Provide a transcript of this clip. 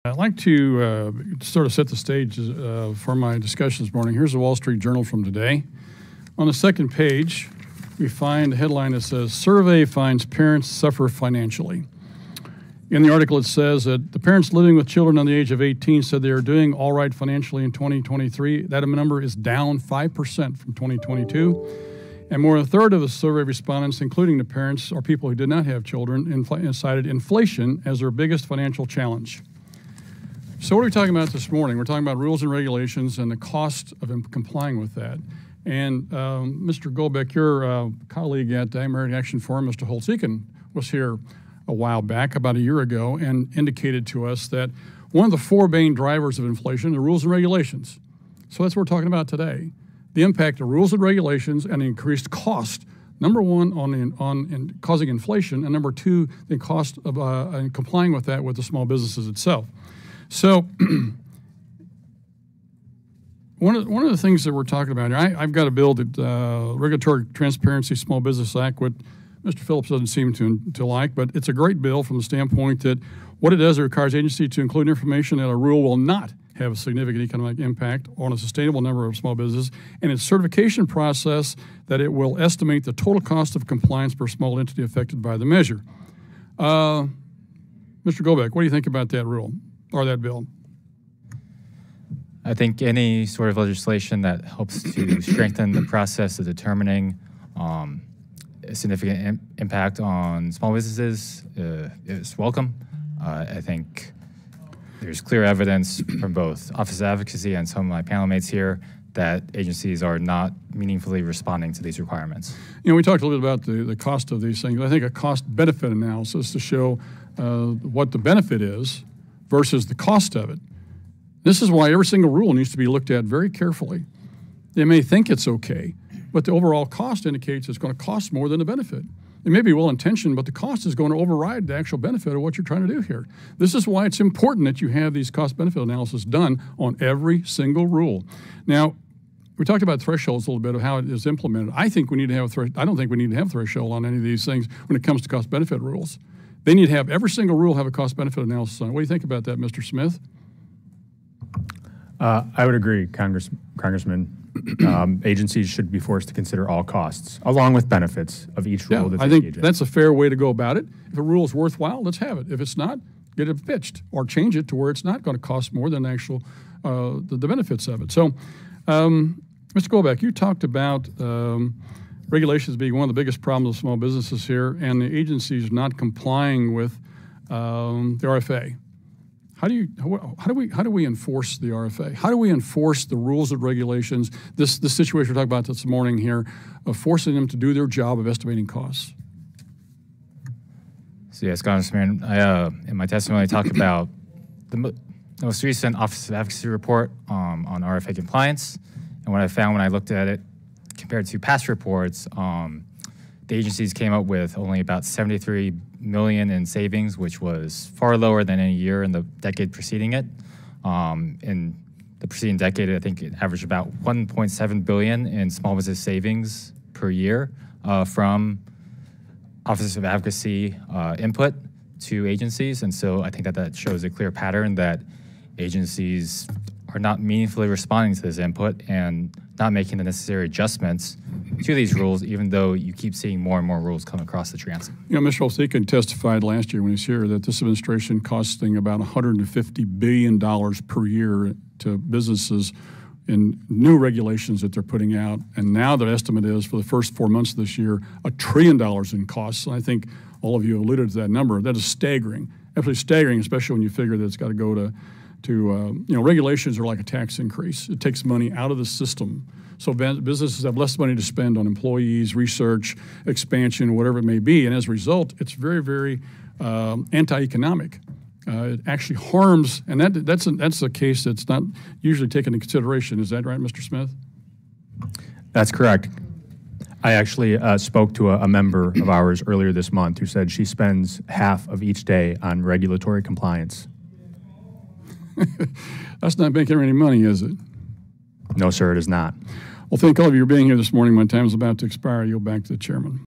I'd like to sort of set the stage for my discussion this morning. Here's the Wall Street Journal from today. On the second page, we find a headline that says, "Survey finds parents suffer financially." In the article, it says that the parents living with children under the age of 18 said they are doing all right financially in 2023. That number is down 5% from 2022. And more than a third of the survey respondents, including the parents or people who did not have children, cited inflation as their biggest financial challenge. So what are we talking about this morning? We're talking about rules and regulations and the cost of complying with that. And Mr. Goldbeck, your colleague at the American Action Forum, Mr. Holtz-Eakin, was here a while back, about a year ago, and indicated to us that one of the four main drivers of inflation are rules and regulations. So that's what we're talking about today. The impact of rules and regulations and increased cost. Number one, on causing inflation, and number two, the cost of complying with that with the small businesses itself. So one of the things that we're talking about here, I've got a bill that Regulatory Transparency Small Business Act, what Mr. Phillips doesn't seem to like, but it's a great bill from the standpoint that what it does, it requires agency to include information that a rule will not have a significant economic impact on a sustainable number of small businesses, and its certification process that it will estimate the total cost of compliance per small entity affected by the measure. Mr. Goldbeck, what do you think about that rule or that bill? I think any sort of legislation that helps to strengthen the process of determining a significant impact on small businesses is welcome. I think there's clear evidence from both Office of Advocacy and some of my panel mates here that agencies are not meaningfully responding to these requirements. You know, we talked a little bit about the cost of these things. I think a cost-benefit analysis to show what the benefit is versus the cost of it. This is why every single rule needs to be looked at very carefully. They may think it's okay, but the overall cost indicates it's going to cost more than the benefit. It may be well-intentioned, but the cost is going to override the actual benefit of what you're trying to do here. This is why it's important that you have these cost-benefit analysis done on every single rule. Now, we talked about thresholds a little bit of how it is implemented. I think we need to have I don't think we need to have a threshold on any of these things when it comes to cost-benefit rules. They need to have every single rule have a cost-benefit analysis on it. What do you think about that, Mr. Smith? I would agree, Congressman. Agencies should be forced to consider all costs, along with benefits of each rule that they engage in. I think that's a fair way to go about it. If a rule is worthwhile, let's have it. If it's not, get it pitched or change it to where it's not going to cost more than actual the benefits of it. So, Mr. Goldbeck, you talked about regulations being one of the biggest problems of small businesses here, and the agencies not complying with the RFA. How do we enforce the RFA? How do we enforce the rules and regulations? This situation we're talking about this morning here, of forcing them to do their job of estimating costs. So yes, Congressman, in my testimony I talked about the most recent Office of Advocacy report on RFA compliance, and what I found when I looked at it compared to past reports, the agencies came up with only about $73 million in savings, which was far lower than any year in the decade preceding it. In the preceding decade, I think it averaged about $1.7 billion in small business savings per year from Office of Advocacy input to agencies. And so I think that shows a clear pattern that agencies are not meaningfully responding to this input and not making the necessary adjustments to these rules, even though you keep seeing more and more rules come across the transom. You know, Mr. Holtz-Eakin testified last year when he was here that this administration costing about $150 billion per year to businesses in new regulations that they're putting out. And now their estimate is for the first 4 months of this year, $1 trillion in costs. And I think all of you alluded to that number. That is staggering, absolutely staggering, especially when you figure that it's got to go to regulations are like a tax increase. It takes money out of the system. So businesses have less money to spend on employees, research, expansion, whatever it may be. And as a result, it's very, very anti-economic. It actually harms, and that's a case that's not usually taken into consideration. Is that right, Mr. Smith? That's correct. I actually spoke to a member of ours earlier this month who said she spends half of each day on regulatory compliance. That's not making any money, is it? No, sir, it is not. Well, thank all of you for being here this morning. My time is about to expire. I yield back to the chairman.